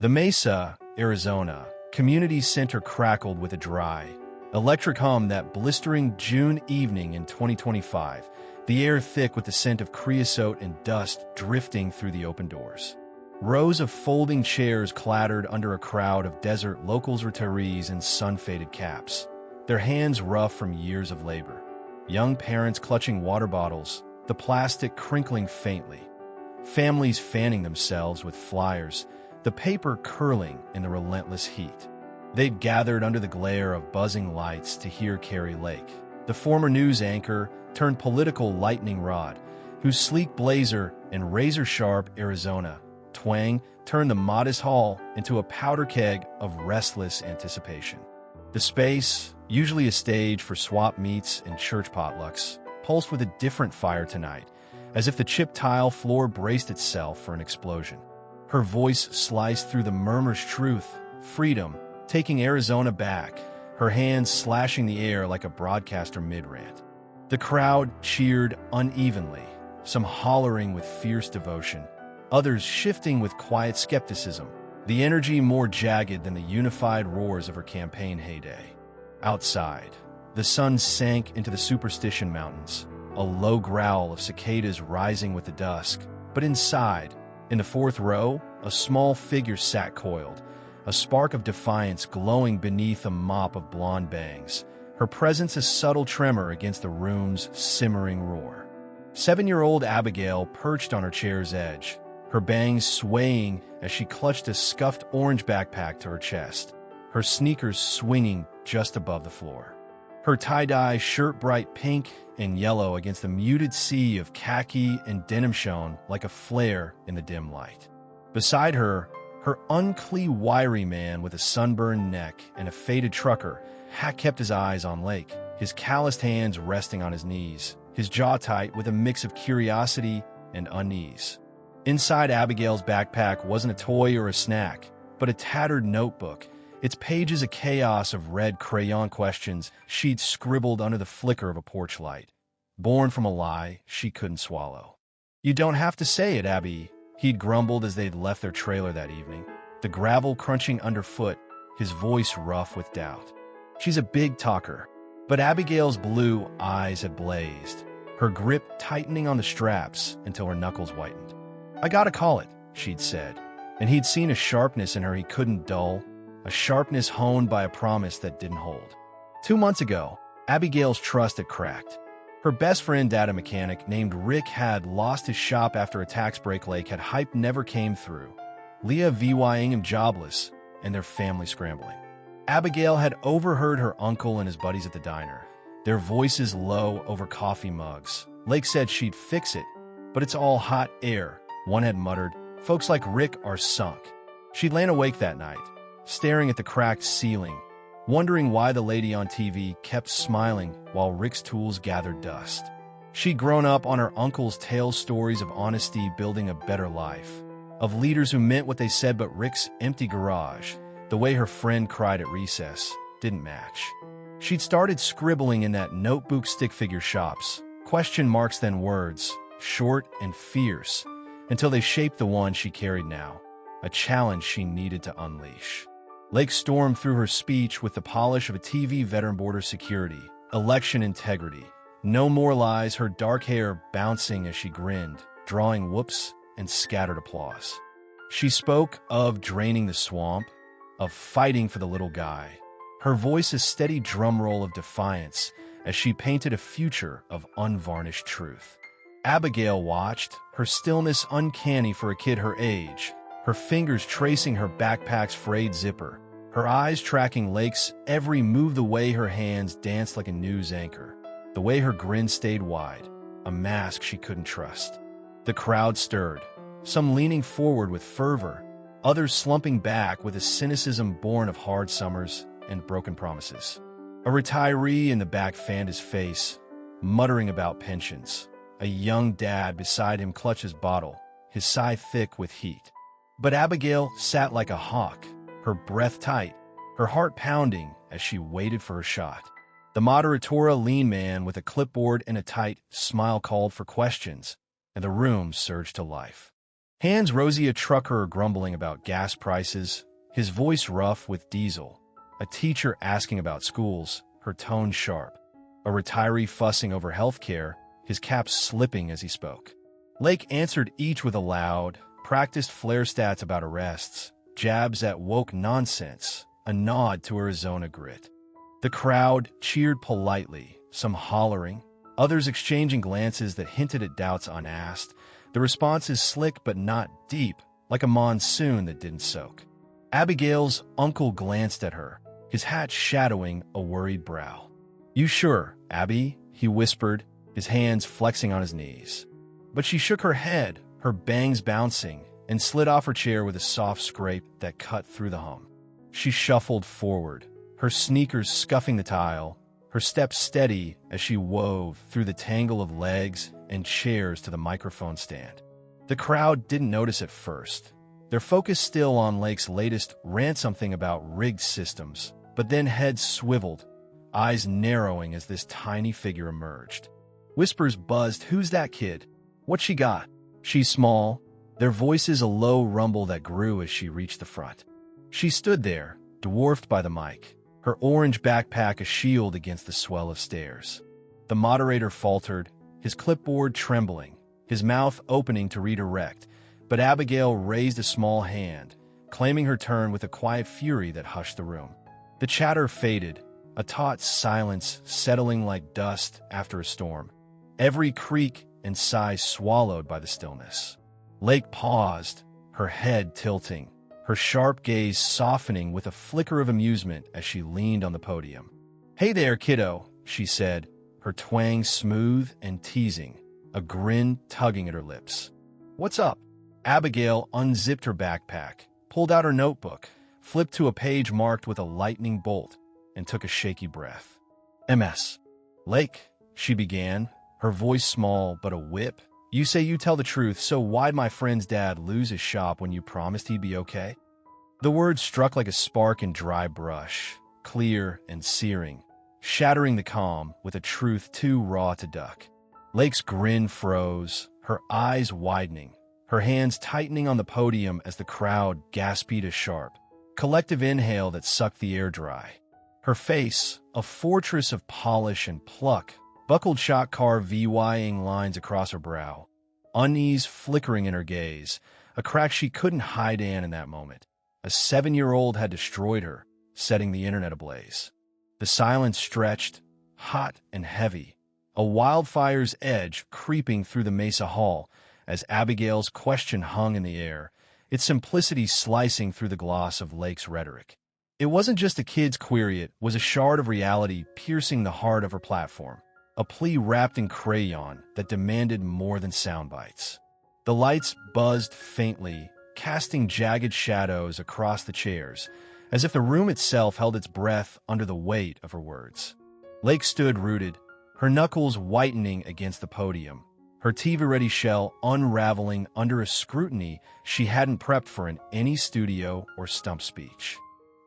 The Mesa, Arizona, community center crackled with a dry, electric hum that blistering June evening in 2025, the air thick with the scent of creosote and dust drifting through the open doors. Rows of folding chairs clattered under a crowd of desert locals retirees in sun-faded caps, their hands rough from years of labor. Young parents clutching water bottles, the plastic crinkling faintly. Families fanning themselves with flyers, the paper curling in the relentless heat. They'd gathered under the glare of buzzing lights to hear Kari Lake, the former news anchor turned political lightning rod, whose sleek blazer and razor-sharp Arizona twang turned the modest hall into a powder keg of restless anticipation. The space, usually a stage for swap meets and church potlucks, pulsed with a different fire tonight, as if the chipped tile floor braced itself for an explosion. Her voice sliced through the murmur's truth, freedom, taking Arizona back, her hands slashing the air like a broadcaster mid-rant. The crowd cheered unevenly, some hollering with fierce devotion, others shifting with quiet skepticism, the energy more jagged than the unified roars of her campaign heyday. Outside, the sun sank into the Superstition Mountains, a low growl of cicadas rising with the dusk. But inside, in the fourth row, a small figure sat coiled, a spark of defiance glowing beneath a mop of blonde bangs, her presence a subtle tremor against the room's simmering roar. 7-year-old Abigail perched on her chair's edge, her bangs swaying as she clutched a scuffed orange backpack to her chest, her sneakers swinging just above the floor. Her tie-dye shirt bright pink and yellow against the muted sea of khaki and denim shone like a flare in the dim light. Beside her, her unclean wiry man with a sunburned neck and a faded trucker had kept his eyes on Lake, his calloused hands resting on his knees, his jaw tight with a mix of curiosity and unease. Inside Abigail's backpack wasn't a toy or a snack, but a tattered notebook, its pages a chaos of red crayon questions she'd scribbled under the flicker of a porch light, born from a lie she couldn't swallow. "You don't have to say it, Abby," he'd grumbled as they'd left their trailer that evening, the gravel crunching underfoot, his voice rough with doubt. "She's a big talker." But Abigail's blue eyes had blazed, her grip tightening on the straps until her knuckles whitened. "I gotta call it," she'd said, and he'd seen a sharpness in her he couldn't dull, a sharpness honed by a promise that didn't hold. 2 months ago, Abigail's trust had cracked. Her best friend, data mechanic named Rick, had lost his shop after a tax break. Lake had hype never came through. Leah VYing him jobless, and their family scrambling. Abigail had overheard her uncle and his buddies at the diner, their voices low over coffee mugs. Lake said she'd fix it, but it's all hot air, one had muttered. Folks like Rick are sunk. She'd lain awake that night, staring at the cracked ceiling, wondering why the lady on TV kept smiling while Rick's tools gathered dust. She'd grown up on her uncle's tale stories of honesty building a better life, of leaders who meant what they said, but Rick's empty garage, the way her friend cried at recess, didn't match. She'd started scribbling in that notebook stick figure shops, question marks then words, short and fierce, until they shaped the one she carried now, a challenge she needed to unleash. Lake stormed through her speech with the polish of a TV veteran. Border security, election integrity, no more lies, her dark hair bouncing as she grinned, drawing whoops and scattered applause. She spoke of draining the swamp, of fighting for the little guy, her voice a steady drumroll of defiance as she painted a future of unvarnished truth. Abigail watched, her stillness uncanny for a kid her age, her fingers tracing her backpack's frayed zipper, her eyes tracking Lake's every move, the way her hands danced like a news anchor, the way her grin stayed wide, a mask she couldn't trust. The crowd stirred, some leaning forward with fervor, others slumping back with a cynicism born of hard summers and broken promises. A retiree in the back fanned his face, muttering about pensions. A young dad beside him clutched his bottle, his sigh thick with heat. But Abigail sat like a hawk, her breath tight, her heart pounding as she waited for her shot. The moderatora, lean man with a clipboard and a tight smile, called for questions, and the room surged to life. Hands rosy, a trucker grumbling about gas prices, his voice rough with diesel. A teacher asking about schools, her tone sharp. A retiree fussing over health care, his cap slipping as he spoke. Lake answered each with a loud, practiced flare stats about arrests, jabs at woke nonsense, a nod to Arizona grit. The crowd cheered politely, some hollering, others exchanging glances that hinted at doubts unasked. The responses slick but not deep, like a monsoon that didn't soak. Abigail's uncle glanced at her, his hat shadowing a worried brow. "You sure, Abby?" he whispered, his hands flexing on his knees. But she shook her head, her bangs bouncing, and slid off her chair with a soft scrape that cut through the hum. She shuffled forward, her sneakers scuffing the tile, her steps steady as she wove through the tangle of legs and chairs to the microphone stand. The crowd didn't notice at first, their focus still on Lake's latest rant, something about rigged systems, but then heads swiveled, eyes narrowing as this tiny figure emerged. Whispers buzzed, "Who's that kid? What she got?" "She's small." Their voices a low rumble that grew as she reached the front. She stood there, dwarfed by the mic, her orange backpack a shield against the swell of stairs. The moderator faltered, his clipboard trembling, his mouth opening to redirect, but Abigail raised a small hand, claiming her turn with a quiet fury that hushed the room. The chatter faded, a taut silence settling like dust after a storm, every creak and sigh swallowed by the stillness. Lake paused, her head tilting, her sharp gaze softening with a flicker of amusement as she leaned on the podium. "Hey there, kiddo," she said, her twang smooth and teasing, a grin tugging at her lips. "What's up?" Abigail unzipped her backpack, pulled out her notebook, flipped to a page marked with a lightning bolt, and took a shaky breath. "MS. Lake," she began, her voice small but a whip. "You say you tell the truth, so why'd my friend's dad lose his shop when you promised he'd be okay?" The words struck like a spark in dry brush, clear and searing, shattering the calm with a truth too raw to duck. Lake's grin froze, her eyes widening, her hands tightening on the podium as the crowd gasped a sharp, collective inhale that sucked the air dry. Her face, a fortress of polish and pluck, buckled shot-carved VYing lines across her brow, unease flickering in her gaze, a crack she couldn't hide in that moment. A 7-year-old had destroyed her, setting the internet ablaze. The silence stretched, hot and heavy, a wildfire's edge creeping through the Mesa hall as Abigail's question hung in the air, its simplicity slicing through the gloss of Lake's rhetoric. It wasn't just a kid's query, it was a shard of reality piercing the heart of her platform, a plea wrapped in crayon that demanded more than sound bites. The lights buzzed faintly, casting jagged shadows across the chairs, as if the room itself held its breath under the weight of her words. Lake stood rooted, her knuckles whitening against the podium, her TV-ready shell unraveling under a scrutiny she hadn't prepped for in any studio or stump speech.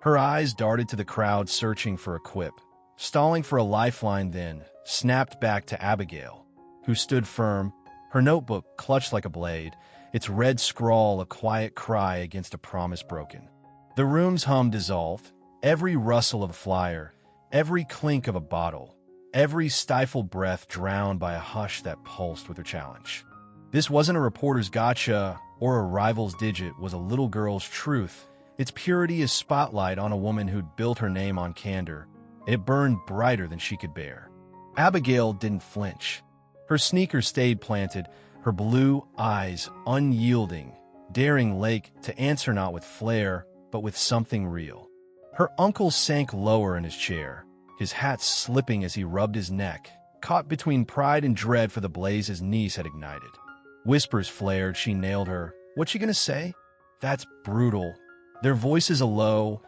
Her eyes darted to the crowd searching for a quip, stalling for a lifeline, then snapped back to Abigail, who stood firm, her notebook clutched like a blade, its red scrawl a quiet cry against a promise broken. The room's hum dissolved, every rustle of a flyer, every clink of a bottle, every stifled breath drowned by a hush that pulsed with her challenge. This wasn't a reporter's gotcha or a rival's digit, was a little girl's truth, its purity a spotlight on a woman who'd built her name on candor, and it burned brighter than she could bear. Abigail didn't flinch. Her sneakers stayed planted, her blue eyes unyielding, daring Lake to answer not with flair, but with something real. Her uncle sank lower in his chair, his hat slipping as he rubbed his neck, caught between pride and dread for the blaze his niece had ignited. Whispers flared, she nailed her. "What's she gonna say?" "That's brutal." Their voices a low,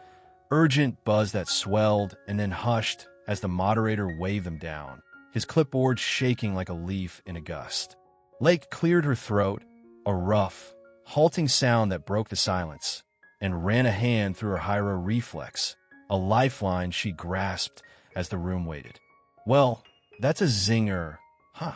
urgent buzz that swelled and then hushed as the moderator waved them down, his clipboard shaking like a leaf in a gust. Lake cleared her throat, a rough, halting sound that broke the silence, and ran a hand through her Hyra reflex, a lifeline she grasped as the room waited. "Well, that's a zinger, huh?"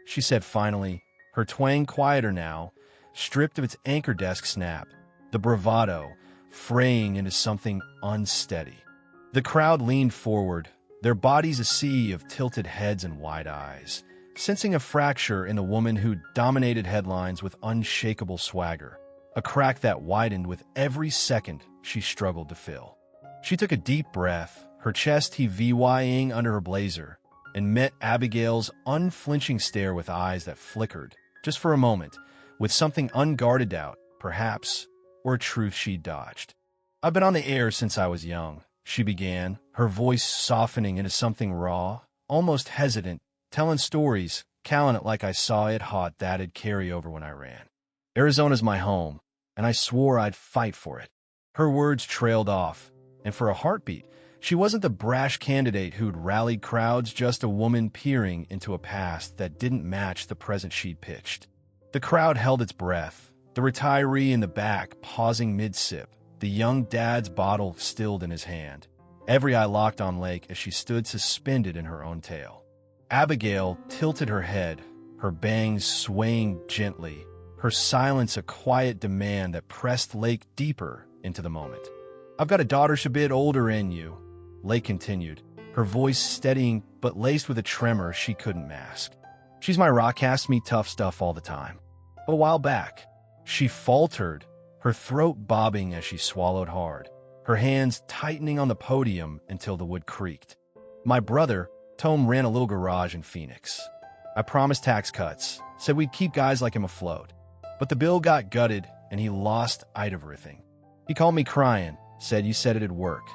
she said finally, her twang quieter now, stripped of its anchor desk snap, the bravado fraying into something unsteady. The crowd leaned forward, their bodies a sea of tilted heads and wide eyes, sensing a fracture in the woman who dominated headlines with unshakable swagger, a crack that widened with every second she struggled to fill. She took a deep breath, her chest heaving under her blazer, and met Abigail's unflinching stare with eyes that flickered, just for a moment, with something unguarded doubt, perhaps, or a truth she dodged. "I've been on the air since I was young," she began, her voice softening into something raw, almost hesitant, telling stories, calling it like I saw it hot that'd carry over when I ran. "Arizona's my home, and I swore I'd fight for it." Her words trailed off, and for a heartbeat, she wasn't the brash candidate who'd rallied crowds, just a woman peering into a past that didn't match the present she'd pitched. The crowd held its breath, the retiree in the back pausing mid-sip, the young dad's bottle stilled in his hand. Every eye locked on Lake as she stood suspended in her own tale. Abigail tilted her head, her bangs swaying gently, her silence a quiet demand that pressed Lake deeper into the moment. "I've got a daughter a bit older in you," Lake continued, her voice steadying but laced with a tremor she couldn't mask. "She's my rock, asks me tough stuff all the time. A while back," she faltered, her throat bobbing as she swallowed hard, her hands tightening on the podium until the wood creaked. "My brother, Tom, ran a little garage in Phoenix. I promised tax cuts, said we'd keep guys like him afloat. But the bill got gutted, and he lost everything. He called me crying, said you said it'd work.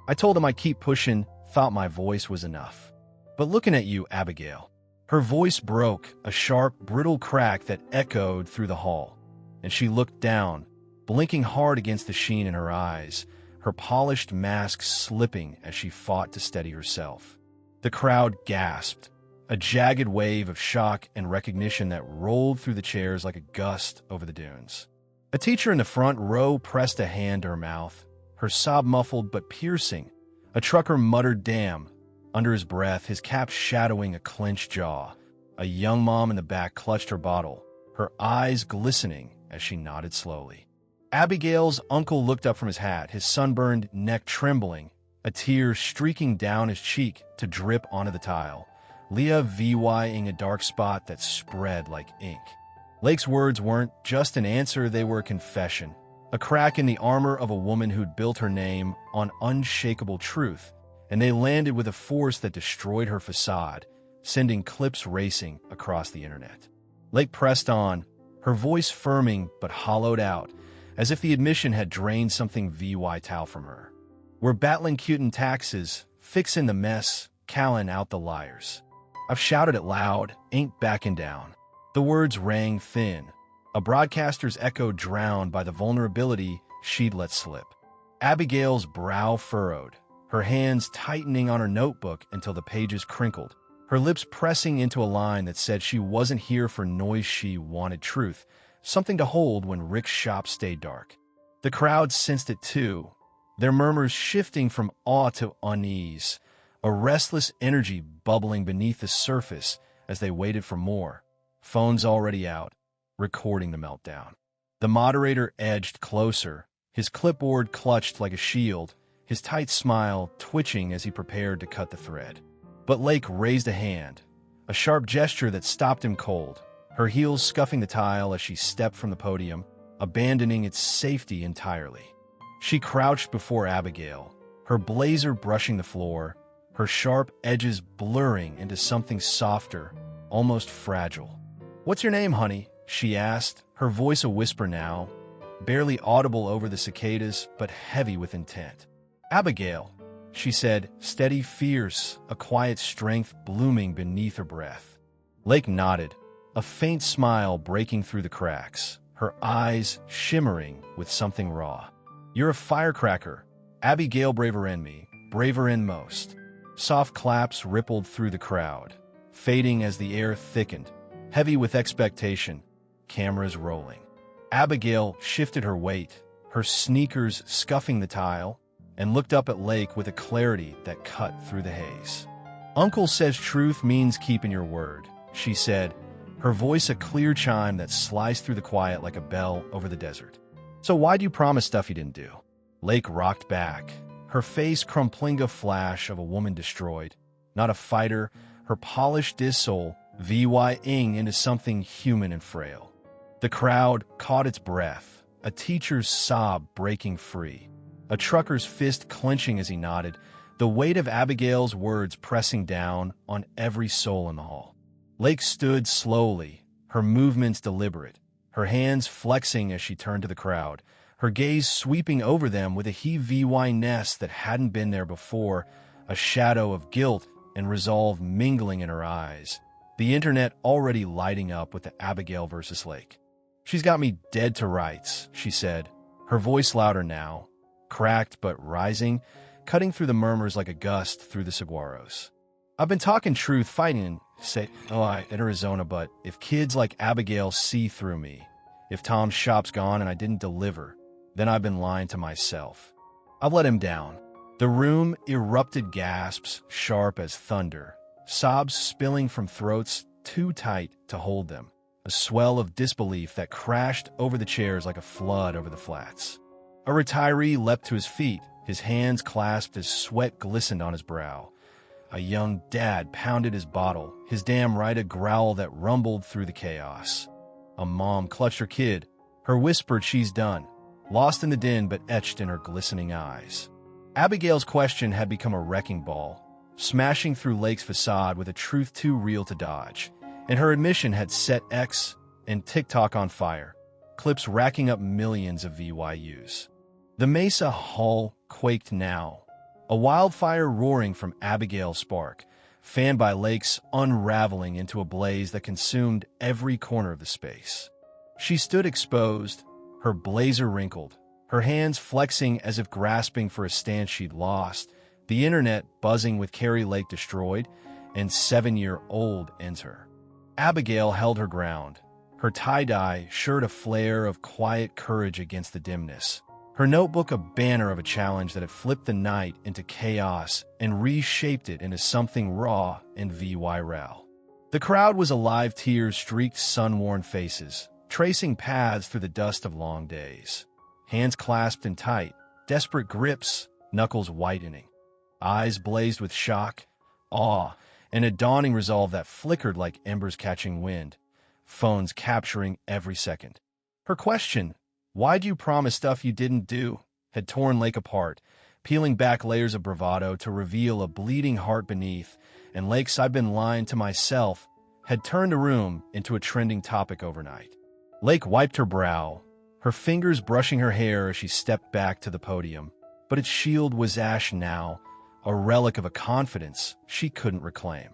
I told him I'd keep pushing, thought my voice was enough. But looking at you, Abigail." Her voice broke, a sharp, brittle crack that echoed through the hall, and she looked down, blinking hard against the sheen in her eyes, her polished mask slipping as she fought to steady herself. The crowd gasped, a jagged wave of shock and recognition that rolled through the chairs like a gust over the dunes. A teacher in the front row pressed a hand to her mouth, her sob muffled but piercing. A trucker muttered "damn" under his breath, his cap shadowing a clenched jaw. A young mom in the back clutched her bottle, her eyes glistening as she nodded slowly. Abigail's uncle looked up from his hat, his sunburned neck trembling, a tear streaking down his cheek to drip onto the tile, Leah vying a dark spot that spread like ink. Lake's words weren't just an answer, they were a confession, a crack in the armor of a woman who'd built her name on unshakable truth, and they landed with a force that destroyed her facade, sending clips racing across the internet. Lake pressed on, her voice firming but hollowed out, as if the admission had drained something vital from her. "We're battling cutin' taxes, fixin' the mess, calling out the liars. I've shouted it loud, ain't backing down." The words rang thin, a broadcaster's echo drowned by the vulnerability she'd let slip. Abigail's brow furrowed, her hands tightening on her notebook until the pages crinkled, her lips pressing into a line that said she wasn't here for noise, she wanted truth, something to hold when Rick's shop stayed dark. The crowd sensed it too, their murmurs shifting from awe to unease, a restless energy bubbling beneath the surface as they waited for more, phones already out, recording the meltdown. The moderator edged closer, his clipboard clutched like a shield, his tight smile twitching as he prepared to cut the thread. But Lake raised a hand, a sharp gesture that stopped him cold, her heels scuffing the tile as she stepped from the podium, abandoning its safety entirely. She crouched before Abigail, her blazer brushing the floor, her sharp edges blurring into something softer, almost fragile. "What's your name, honey?" she asked, her voice a whisper now, barely audible over the cicadas but heavy with intent. "Abigail," she said, steady, fierce, a quiet strength blooming beneath her breath. Lake nodded, a faint smile breaking through the cracks, her eyes shimmering with something raw. "You're a firecracker, Abigail, braver in me, braver in most." Soft claps rippled through the crowd, fading as the air thickened, heavy with expectation, cameras rolling. Abigail shifted her weight, her sneakers scuffing the tile, and looked up at Lake with a clarity that cut through the haze. "Uncle says truth means keeping your word," she said, her voice a clear chime that sliced through the quiet like a bell over the desert. "So why'd you promise stuff you didn't do?" Lake rocked back, her face crumpling a flash of a woman destroyed. Not a fighter, her polished soul vying into something human and frail. The crowd caught its breath, a teacher's sob breaking free, a trucker's fist clenching as he nodded, the weight of Abigail's words pressing down on every soul in the hall. Lake stood slowly, her movements deliberate, her hands flexing as she turned to the crowd, her gaze sweeping over them with a heave-ness that hadn't been there before, a shadow of guilt and resolve mingling in her eyes, the internet already lighting up with the Abigail versus Lake. "She's got me dead to rights," she said, her voice louder now, cracked but rising, cutting through the murmurs like a gust through the saguaros. "I've been talking truth, fighting, say, in Arizona, but if kids like Abigail see through me, if Tom's shop's gone and I didn't deliver, then I've been lying to myself. I've let him down." The room erupted gasps, sharp as thunder, sobs spilling from throats too tight to hold them, a swell of disbelief that crashed over the chairs like a flood over the flats. A retiree leapt to his feet, his hands clasped as sweat glistened on his brow. A young dad pounded his bottle, his damn right a growl that rumbled through the chaos. A mom clutched her kid, her whispered "she's done," lost in the din but etched in her glistening eyes. Abigail's question had become a wrecking ball, smashing through Lake's facade with a truth too real to dodge, and her admission had set X and TikTok on fire, clips racking up millions of VYUs. The Mesa hall quaked now, a wildfire roaring from Abigail's spark, fanned by Lake's unraveling into a blaze that consumed every corner of the space. She stood exposed, her blazer wrinkled, her hands flexing as if grasping for a stance she'd lost, the internet buzzing with Kari Lake destroyed, and 7-year-old enter. Abigail held her ground, her tie-dye shirt a flare of quiet courage against the dimness, her notebook a banner of a challenge that had flipped the night into chaos and reshaped it into something raw and VY-real. The crowd was alive, tears streaked sun-worn faces, tracing paths through the dust of long days. Hands clasped in tight, desperate grips, knuckles whitening. Eyes blazed with shock, awe, and a dawning resolve that flickered like embers catching wind, phones capturing every second. Her question, "Why'd you promise stuff you didn't do?" had torn Lake apart, peeling back layers of bravado to reveal a bleeding heart beneath, and Lake's "I've been lying to myself" had turned a room into a trending topic overnight. Lake wiped her brow, her fingers brushing her hair as she stepped back to the podium, but its shield was ash now, a relic of a confidence she couldn't reclaim.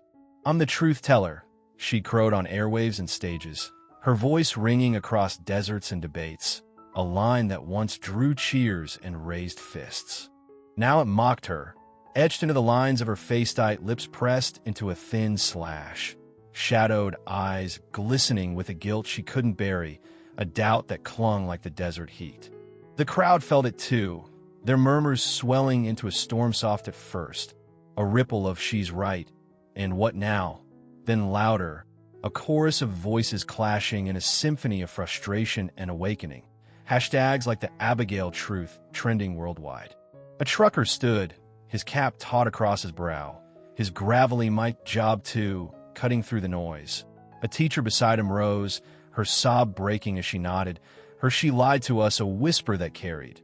"I'm the truth teller," she crowed on airwaves and stages, her voice ringing across deserts and debates, a line that once drew cheers and raised fists. Now it mocked her, etched into the lines of her face-tight lips pressed into a thin slash, shadowed eyes glistening with a guilt she couldn't bury, a doubt that clung like the desert heat. The crowd felt it too, their murmurs swelling into a storm soft at first, a ripple of "she's right," and "what now?" Then louder, a chorus of voices clashing in a symphony of frustration and awakening, hashtags like the Abigail truth trending worldwide. A trucker stood, his cap taut across his brow, his gravelly mic job too, cutting through the noise. A teacher beside him rose, her sob breaking as she nodded, her "she lied to us" a whisper that carried.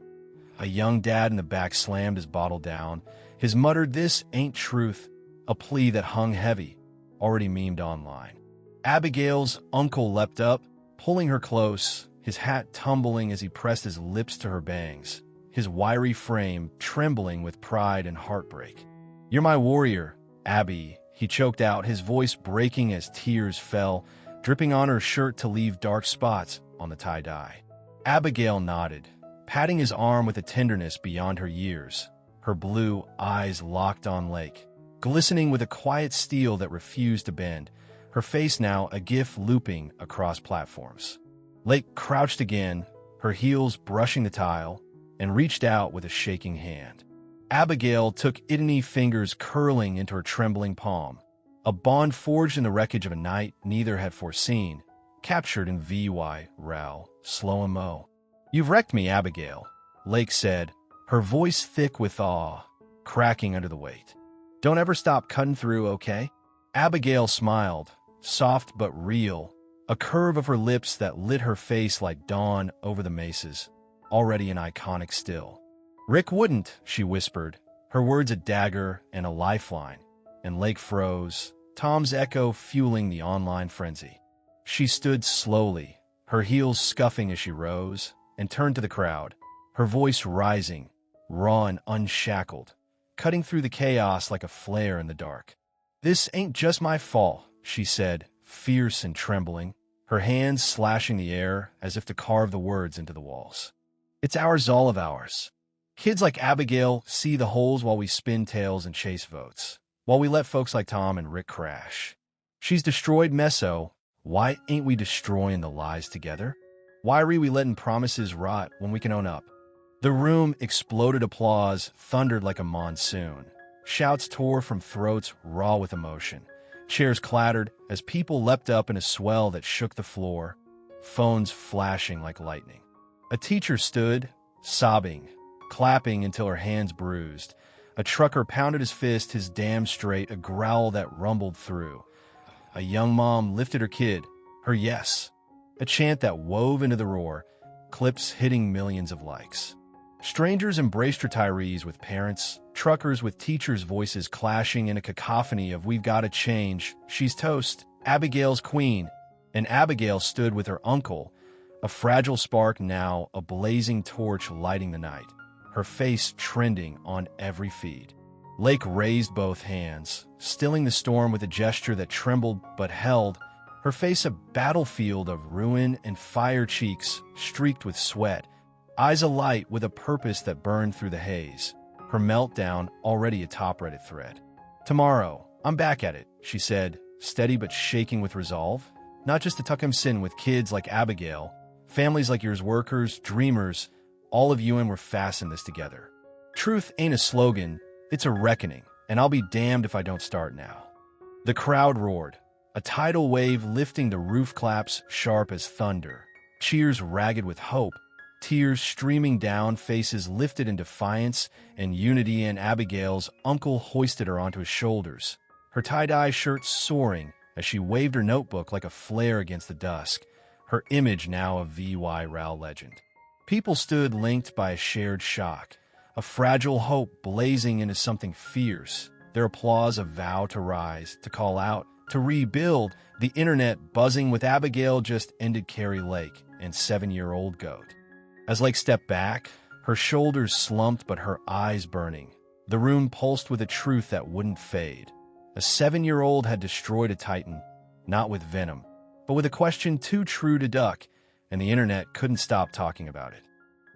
A young dad in the back slammed his bottle down, his muttered "this ain't truth," a plea that hung heavy, already memed online. Abigail's uncle leapt up, pulling her close, his hat tumbling as he pressed his lips to her bangs, his wiry frame trembling with pride and heartbreak. "You're my warrior, Abby," he choked out, his voice breaking as tears fell, dripping on her shirt to leave dark spots on the tie-dye. Abigail nodded, patting his arm with a tenderness beyond her years, her blue eyes locked on Lake, glistening with a quiet steel that refused to bend, her face now a gif looping across platforms. Lake crouched again, her heels brushing the tile, and reached out with a shaking hand. Abigail took itiny fingers curling into her trembling palm, A bond forged in the wreckage of a night neither had foreseen, captured in VY, slow-mo. "You've wrecked me, Abigail," Lake said, her voice thick with awe, cracking under the weight. "Don't ever stop cutting through, okay?" Abigail smiled, soft but real, a curve of her lips that lit her face like dawn over the mesas, already an iconic still. "Rick wouldn't," she whispered, her words a dagger and a lifeline, and Lake froze, Tom's echo fueling the online frenzy. She stood slowly, her heels scuffing as she rose, and turned to the crowd, her voice rising, raw and unshackled, cutting through the chaos like a flare in the dark. "This ain't just my fault," she said, fierce and trembling, her hands slashing the air as if to carve the words into the walls. "It's ours, all of ours. Kids like Abigail see the holes while we spin tales and chase votes, while we let folks like Tom and Rick crash. She's destroyed Mesa. Why ain't we destroying the lies together? Why are we letting promises rot when we can own up?" The room exploded. Applause thundered like a monsoon. Shouts tore from throats raw with emotion. Chairs clattered as people leapt up in a swell that shook the floor, phones flashing like lightning. A teacher stood, sobbing, clapping until her hands bruised. A trucker pounded his fist, his dam straight, a growl that rumbled through. A young mom lifted her kid, her yes, a chant that wove into the roar, clips hitting millions of likes. Strangers embraced retirees with parents, truckers with teachers' voices clashing in a cacophony of "We've got to change, she's toast, Abigail's queen," and Abigail stood with her uncle, a fragile spark now, a blazing torch lighting the night, her face trending on every feed. Lake raised both hands, stilling the storm with a gesture that trembled but held, her face a battlefield of ruin and fire, cheeks streaked with sweat, eyes alight with a purpose that burned through the haze, her meltdown already a top-rated thread. "Tomorrow, I'm back at it," she said, steady but shaking with resolve, "not just to tuck him in with kids like Abigail, families like yours, workers, dreamers, all of you, and we're fasten this together. Truth ain't a slogan, it's a reckoning, and I'll be damned if I don't start now." The crowd roared, a tidal wave lifting the roof, claps sharp as thunder, cheers ragged with hope, tears streaming down, faces lifted in defiance and unity, and Abigail's uncle hoisted her onto his shoulders, her tie-dye shirt soaring as she waved her notebook like a flare against the dusk, her image now a VY legend. People stood linked by a shared shock, a fragile hope blazing into something fierce, their applause a vow to rise, to call out, to rebuild, the internet buzzing with "Abigail just ended Kari Lake and 7-year-old goat." As Lake stepped back, her shoulders slumped but her eyes burning, the room pulsed with a truth that wouldn't fade. A 7-year-old had destroyed a titan, not with venom, but with a question too true to duck, and the internet couldn't stop talking about it.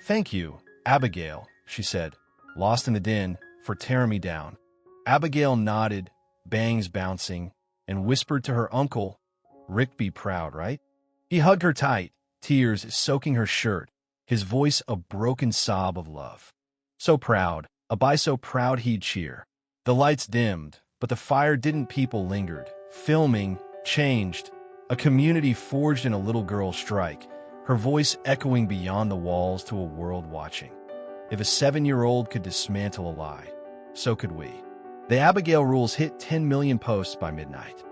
"Thank you, Abigail," she said, lost in the din, "for tearing me down." Abigail nodded, bangs bouncing, and whispered to her uncle, "Rick be proud, right?" He hugged her tight, tears soaking her shirt, his voice a broken sob of love. "So proud, Abi, so proud," he'd cheer. The lights dimmed, but the fire didn't. People lingered, filming, changed, a community forged in a little girl's strike, her voice echoing beyond the walls to a world watching. If a 7-year-old could dismantle a lie, so could we. The Abigail rules hit 10 million posts by midnight.